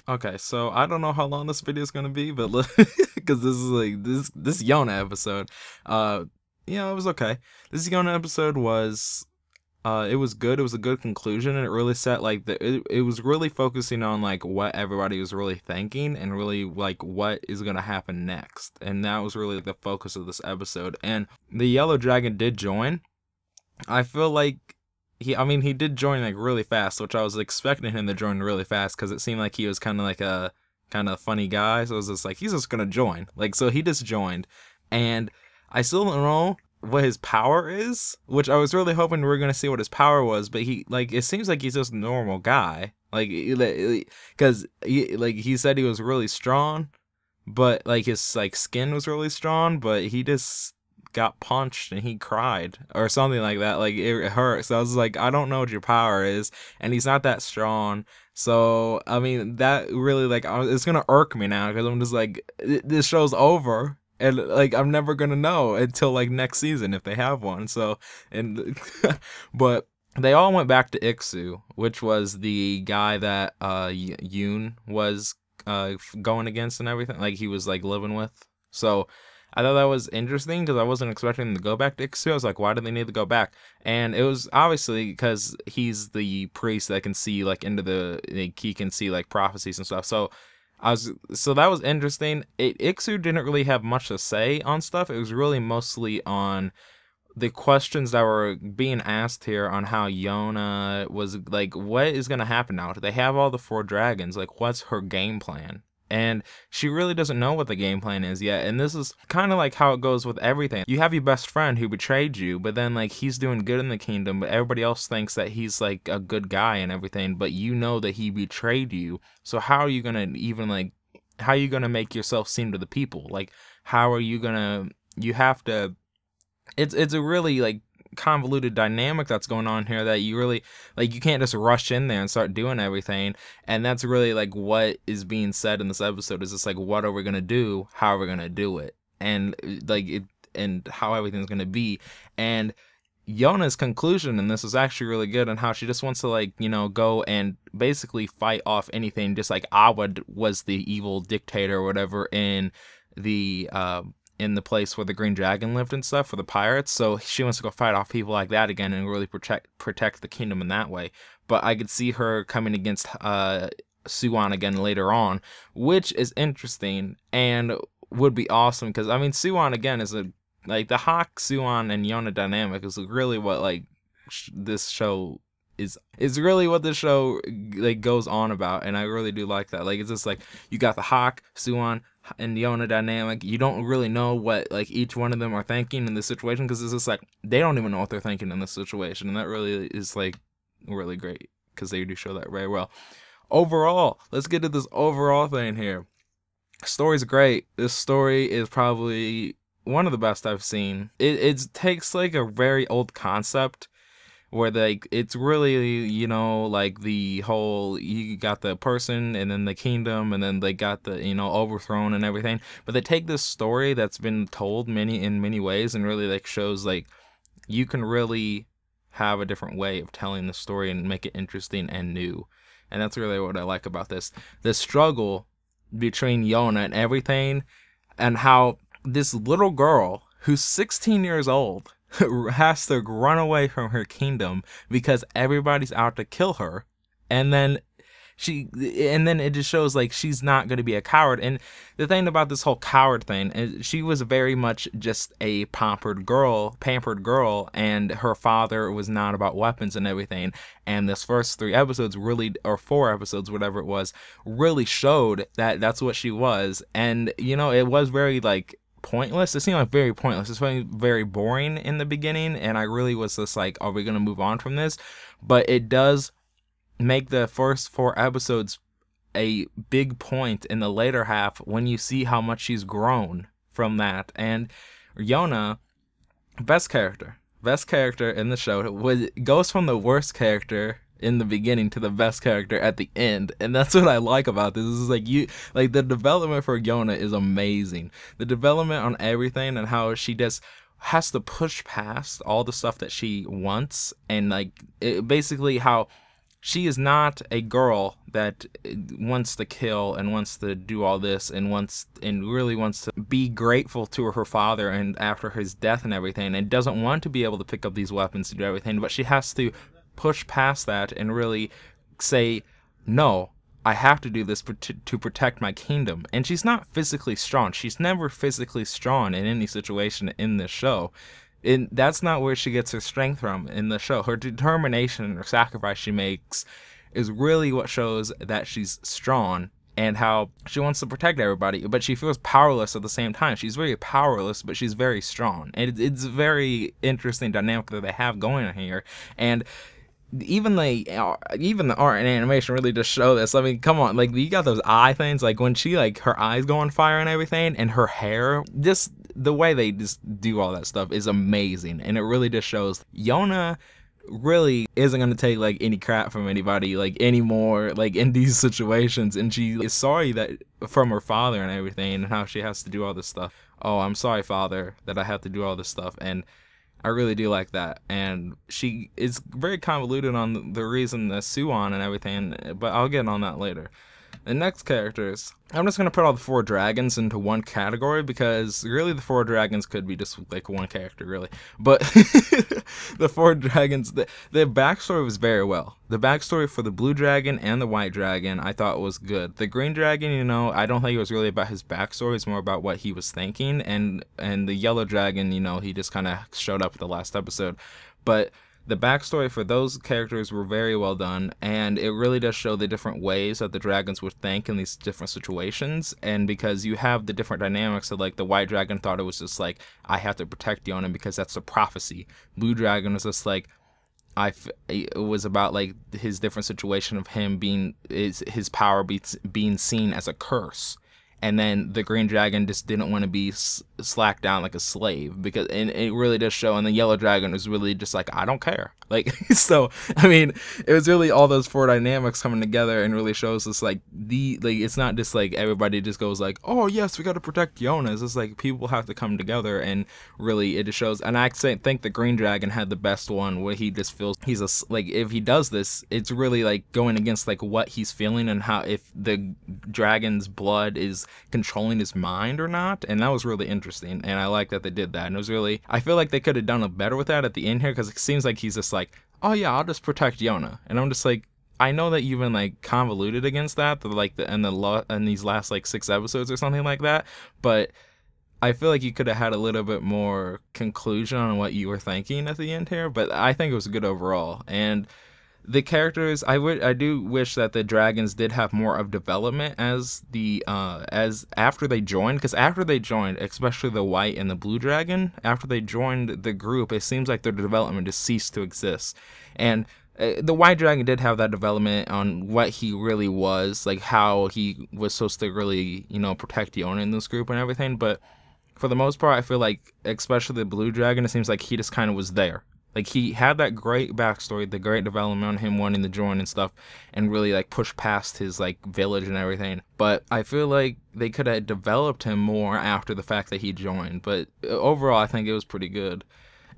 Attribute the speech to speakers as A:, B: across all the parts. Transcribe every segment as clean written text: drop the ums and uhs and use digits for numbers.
A: Okay, so I don't know how long this video is gonna be, but because this is like this Yona episode, uh, it was okay. This Yona episode was, it was good. It was a good conclusion, and it really set like it was really focusing on like what everybody was really thinking, and really like what is gonna happen next, and that was really the focus of this episode. And the yellow dragon did join. I feel like he did join like really fast, which I was expecting him to join really fast because it seemed like he was kind of like a kind of funny guy. So it was just like, he's just gonna join. Like, so he just joined, and I still don't know what his power is, which I was really hoping we were gonna see what his power was. But he like, it seems like he's just a normal guy. Like, because he said he was really strong, but like his like skin was really strong, but he just got punched and he cried or something like that. Like, it hurt. So I was like, I don't know what your power is, and he's not that strong. So I mean, that really like, it's gonna irk me now because I'm just like, this show's over, and like I'm never gonna know until like next season if they have one. So, and but they all went back to Iksu, which was the guy that Yoon was going against and everything, like he was like living with. So I thought that was interesting because I wasn't expecting them to go back to Iksu. I was like, why do they need to go back? And it was obviously because he's the priest that can see like into like, he can see like prophecies and stuff. So so that was interesting. Iksu didn't really have much to say on stuff. It was really mostly on the questions that were being asked here on how Yona was like, what is going to happen now? They have all the 4 dragons. Like, what's her game plan? And she really doesn't know what the game plan is yet. And this is kind of like how it goes with everything. You have your best friend who betrayed you, but then like he's doing good in the kingdom, but everybody else thinks that he's like a good guy and everything, but you know that he betrayed you. So how are you going to even like, how are you going to make yourself seem to the people? Like, how are you going to, you have to, it's a really like convoluted dynamic that's going on here that you really like, you can't just rush in there and start doing everything. And that's really like what is being said in this episode, is just like, what are we gonna do, how are we gonna do it, and like it, and how everything's gonna be. And Yona's conclusion in this is actually really good, on how she just wants to like, go and basically fight off anything, just like Awad was the evil dictator or whatever in the place where the Green Dragon lived and stuff for the pirates. So she wants to go fight off people like that again and really protect the kingdom in that way. But I could see her coming against Suwon again later on, which is interesting and would be awesome, because I mean, Suwon again is like the Hawk, Suwon, and Yona dynamic is really what like this show is really what this show like goes on about. And I really do like that. Like, it's just like, you got the Hawk, Suwon, and Yona dynamic. You don't really know what like each one of them are thinking in this situation, because it's just like they don't even know what they're thinking in this situation, and that really is like really great because they do show that very well. Overall, let's get to this overall thing here. Story's great. This story is probably one of the best I've seen. It takes like a very old concept where like it's really, like the whole, you got the person and then the kingdom, and then they got the, overthrown and everything. But they take this story that's been told in many ways, and really like shows like you can really have a different way of telling the story and make it interesting and new. And that's really what I like about this. The struggle between Yona and everything, and how this little girl who's 16 years old has to run away from her kingdom because everybody's out to kill her. And then it just shows like she's not going to be a coward. And the thing about this whole coward thing is, she was very much just a pampered girl, and her father was not about weapons and everything. And this first 3 episodes really, or 4 episodes, whatever it was, really showed that that's what she was. And it was very like pointless. It seemed like very pointless. It's very boring in the beginning, and I really was just like, are we gonna move on from this? But it does make the first 4 episodes a big point in the later half when you see how much she's grown from that. And Yona, best character in the show, goes from the worst character in the beginning to the best character at the end. And that's what I like about this. This is like the development for Yona is amazing. The development on everything, and how she just has to push past all the stuff that she wants, and like basically how she is not a girl that wants to kill and wants to do all this and really wants to be grateful to her father and after his death and everything, and doesn't want to be able to pick up these weapons to do everything, but she has to push past that and really say, no, I have to do this to protect my kingdom. And she's not physically strong. She's never physically strong in any situation in this show. And that's not where she gets her strength from in the show. Her determination and her sacrifice she makes is really what shows that she's strong and how she wants to protect everybody, but she feels powerless at the same time. She's very powerless, but she's very strong. And it's a very interesting dynamic that they have going on here. And even the art and animation really just show this. I mean, come on, like, you got those eye things, like when she, like, her eyes go on fire and everything, and her hair, just the way they just do all that stuff is amazing. And it really just shows Yona really isn't going to take, like, any crap from anybody, like, anymore, like, in these situations. And she is sorry that from her father and everything, and how she has to do all this stuff. Oh, I'm sorry, father, that I have to do all this stuff. And I really do like that. And she is very convoluted on the reason the Suwon and everything, but I'll get on that later. The next characters, I'm just going to put all the 4 dragons into one category, because really the 4 dragons could be just like one character, really. But the 4 dragons, the backstory was very well. The backstory for the blue dragon and the white dragon I thought was good. The green dragon, you know, I don't think it was really about his backstory. It's more about what he was thinking. And the yellow dragon, you know, he just kind of showed up at the last episode. But the backstory for those characters were very well done, and it really does show the different ways that the dragons would think in these different situations. And because you have the different dynamics of, like, the white dragon thought it was just like, I have to protect Yona because that's a prophecy. Blue dragon was just like, it was about, like, his different situation of him being, his power being seen as a curse. And then the green dragon just didn't want to be slacked down like a slave, because, and it really does show. And the yellow dragon was really just like, I don't care. Like, so, I mean, it was really all those 4 dynamics coming together, and really shows us, like, it's not just like everybody just goes like, oh yes, we got to protect Yona. It's just like people have to come together, and really it just shows. And I think the green dragon had the best one, where he just feels like, if he does this, it's really like going against, like, what he's feeling, and how, if the dragon's blood is controlling his mind or not. And that was really interesting, and I like that they did that. And it was really, I feel like they could have done a better with that at the end here, because it seems like he's just like, oh yeah, I'll just protect Yona. And I'm just like, I know that you've been, like, convoluted against that, in these last, like, 6 episodes or something like that, but I feel like you could have had a little bit more conclusion on what you were thinking at the end here. But I think it was good overall. And the characters, I do wish that the dragons did have more of development as after they joined, because after they joined, especially the white and the blue dragon, after they joined the group, it seems like their development just ceased to exist. And the white dragon did have that development on what he really was, like how he was supposed to really, you know, protect Yona in this group and everything. But for the most part, I feel like, especially the blue dragon, it seems like he just kind of was there. Like, he had that great backstory, the great development on him wanting to join and stuff, and really, like, push past his, like, village and everything. But I feel like they could have developed him more after the fact that he joined. But overall, I think it was pretty good.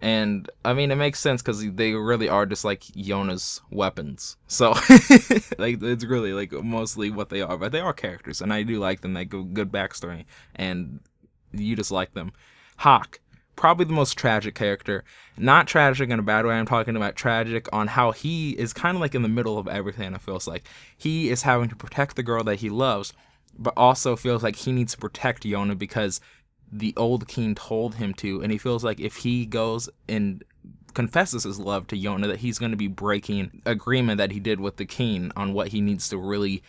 A: And, I mean, it makes sense, because they really are just, like, Yona's weapons. So, like, it's really, like, mostly what they are. But they are characters, and I do like them. They give good backstory, and you just like them. Hawk. Probably the most tragic character. Not tragic in a bad way. I'm talking about tragic on how he is kind of like in the middle of everything. It feels like he is having to protect the girl that he loves, but also feels like he needs to protect Yona because the old king told him to. And he feels like if he goes and confesses his love to Yona, that he's going to be breaking agreement that he did with the king on what he needs to really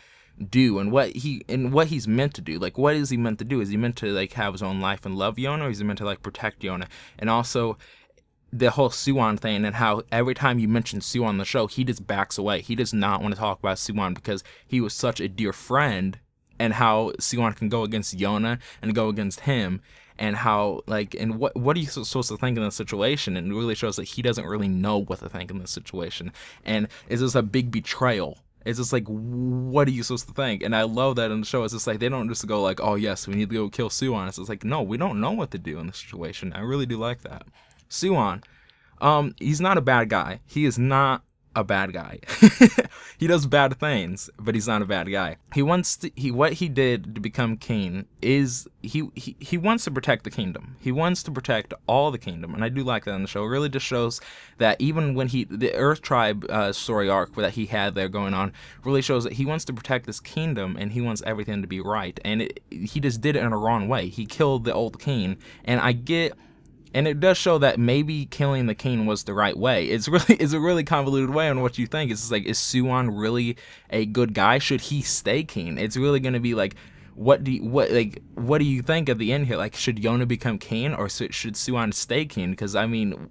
A: do and what he's meant to do. Like, what is he meant to do? Is he meant to, like, have his own life and love Yona, or is he meant to, like, protect Yona? And also the whole Suwon thing, and how every time you mention Suwon on the show, he just backs away. He does not want to talk about Suwon because he was such a dear friend, and how Suwon can go against Yona and go against him, and how, like, and what are you supposed to think in this situation? And it really shows that he doesn't really know what to think in this situation, and it's just a big betrayal. It's just like, what are you supposed to think? And I love that in the show. It's just like, they don't just go like, oh yes, we need to go kill Suwon. It's just like, no, we don't know what to do in this situation. I really do like that. Suwon, he's not a bad guy. He is not a bad guy. He does bad things, but he's not a bad guy. He wants to, what he did to become king is he wants to protect the kingdom. He wants to protect all the kingdom, and I do like that in the show. It really just shows that even when the Earth Tribe story arc that he had there going on really shows that he wants to protect this kingdom and he wants everything to be right. And he just did it in a wrong way. He killed the old king, and and it does show that maybe killing the king was the right way. It's a really convoluted way on what you think. It's just like, is Suwon really a good guy? Should he stay king? It's really gonna be like, what do you think at the end here? Like, should Yona become king, or should Suwon stay king? Because I mean,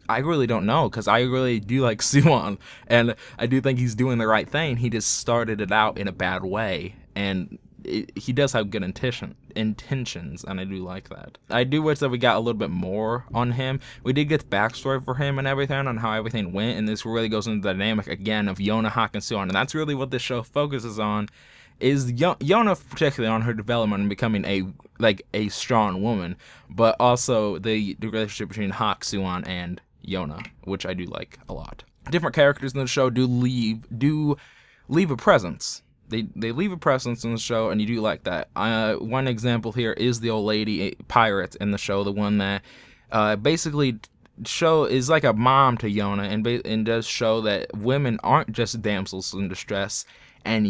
A: I really don't know, because I really do like Suwon, and I do think he's doing the right thing. He just started it out in a bad way, and he does have good intentions, and I do like that. I do wish that we got a little bit more on him. We did get the backstory for him and everything, on how everything went, and this really goes into the dynamic again of Yona, Hawk, and Suwon, and that's really what this show focuses on, is Yona, particularly on her development and becoming a strong woman, but also the relationship between Hawk, Suwon, and Yona, which I do like a lot. Different characters in the show do leave a presence. They leave a presence in the show, and you do like that. One example here is the old lady pirate in the show, the one that basically is like a mom to Yona, and does show that women aren't just damsels in distress, and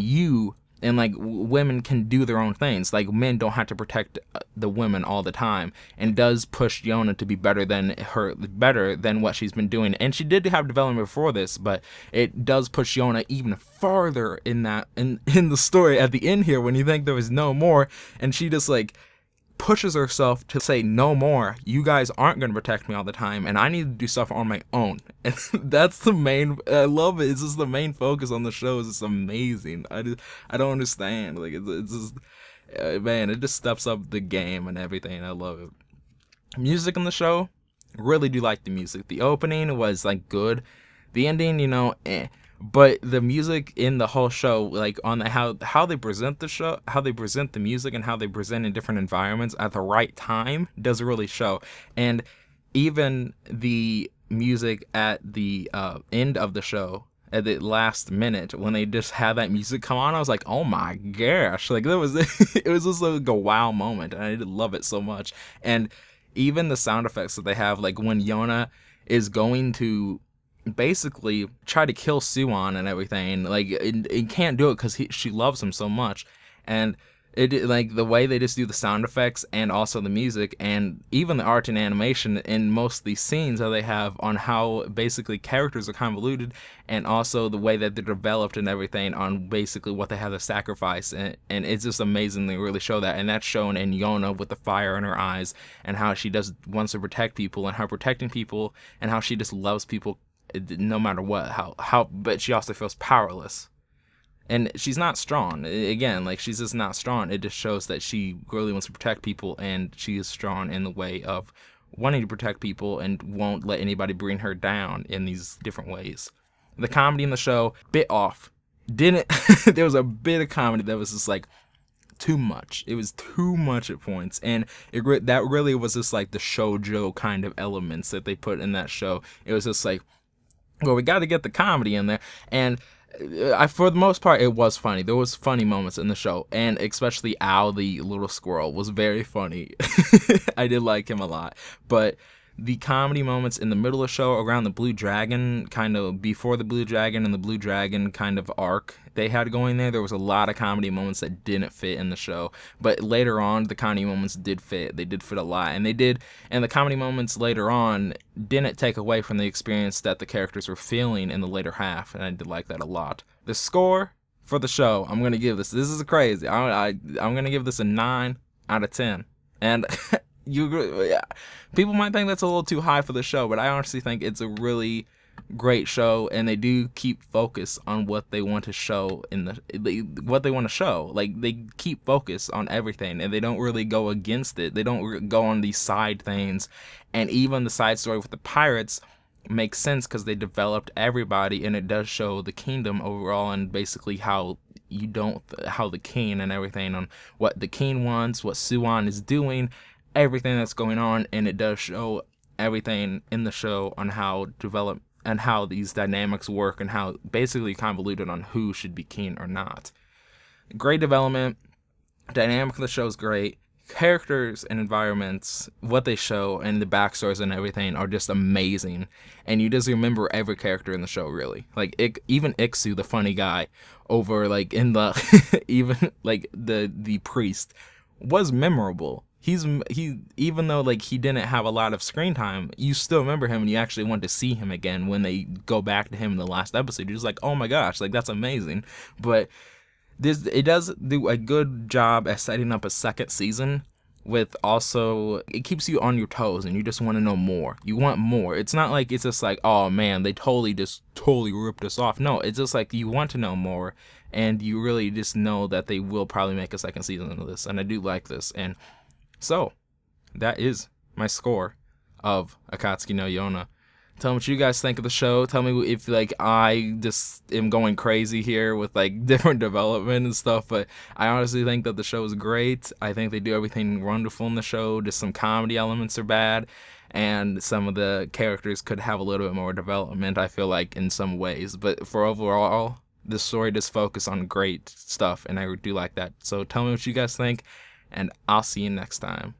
A: women can do their own things. Like, men don't have to protect the women all the time, and does push Yona to be better than what she's been doing. And she did have development before this, but it does push Yona even farther in the story at the end here, when you think there was no more, and she just like pushes herself to say, no more, you guys aren't going to protect me all the time, and I need to do stuff on my own. And that's the main, I love it. It's just the main focus on the show. Is it's amazing. I don't understand, like, it's just man, it just steps up the game and everything. I love it. Music in the show, really do like the music. The opening was like good, the ending, but the music in the whole show, like on how they present the show, how they present the music, and how they present in different environments at the right time, does really show. And even the music at the end of the show, at the last minute, when they just had that music come on, I was like, oh my gosh, like, that was it was just like a wow moment, and I did love it so much. And even the sound effects that they have, like when Yona is going to basically try to kill Suwon and everything, like, it can't do it because she loves him so much, and like the way they just do the sound effects and also the music and even the art and animation in most of these scenes that they have, on how basically characters are convoluted, and also the way that they're developed and everything, on basically what they have to sacrifice, and it's just amazing. They really show that, and that's shown in Yona with the fire in her eyes, and how she wants to protect people, and how protecting people, and how she just loves people no matter what, but she also feels powerless, and she's not strong. Again, like, she's just not strong. It just shows that she really wants to protect people, and she is strong in the way of wanting to protect people and won't let anybody bring her down in these different ways. The comedy in the show, bit off. There was a bit of comedy that was just like too much. It was too much at points, and that really was just like the shoujo kind of elements that they put in that show. It was just like, well, we got to get the comedy in there, and for the most part, it was funny. There was funny moments in the show, and especially Al, the little squirrel, was very funny. I did like him a lot, but the comedy moments in the middle of the show, around the Blue Dragon, kind of before the Blue Dragon and the Blue Dragon kind of arc they had going there was a lot of comedy moments that didn't fit in the show. But later on, the comedy moments did fit. They did fit a lot, and the comedy moments later on didn't take away from the experience that the characters were feeling in the later half, and I did like that a lot. The score for the show, I'm gonna give this is crazy. I'm gonna give this a 9 out of 10, and people might think that's a little too high for the show, but I honestly think it's a really great show, and they do keep focus on what they want to show what they want to show. Like, they keep focus on everything, and they don't really go against it. They don't go on these side things, and even the side story with the pirates makes sense because they developed everybody, and it does show the kingdom overall, and basically how the king and everything, on what the king wants, what Suwon is doing, everything that's going on, and it does show everything in the show on how and how these dynamics work and how basically convoluted on who should be king or not. Great development. Dynamic of the show is great. Characters and environments, what they show, and the backstories and everything are just amazing. And you just remember every character in the show, really. Like, even Iksu, the funny guy, over, like, in the, even, like, the priest, was memorable. He even though, like, he didn't have a lot of screen time, you still remember him and you actually want to see him again when they go back to him in the last episode. You're just like, oh my gosh, like, that's amazing. But it does do a good job at setting up a second season, with also, it keeps you on your toes and you just want to know more. You want more. It's not like it's just like, oh man, they totally ripped us off. No, it's just like you want to know more, and you really just know that they will probably make a second season of this, and I do like this. And so that is my score of Akatsuki no Yona. Tell me what you guys think of the show. Tell me if, like, I just am going crazy here with, like, different development and stuff, but I honestly think that the show is great. I think they do everything wonderful in the show. Just some comedy elements are bad, and some of the characters could have a little bit more development, I feel like, in some ways. But for overall, the story does focus on great stuff, and I do like that. So tell me what you guys think, and I'll see you next time.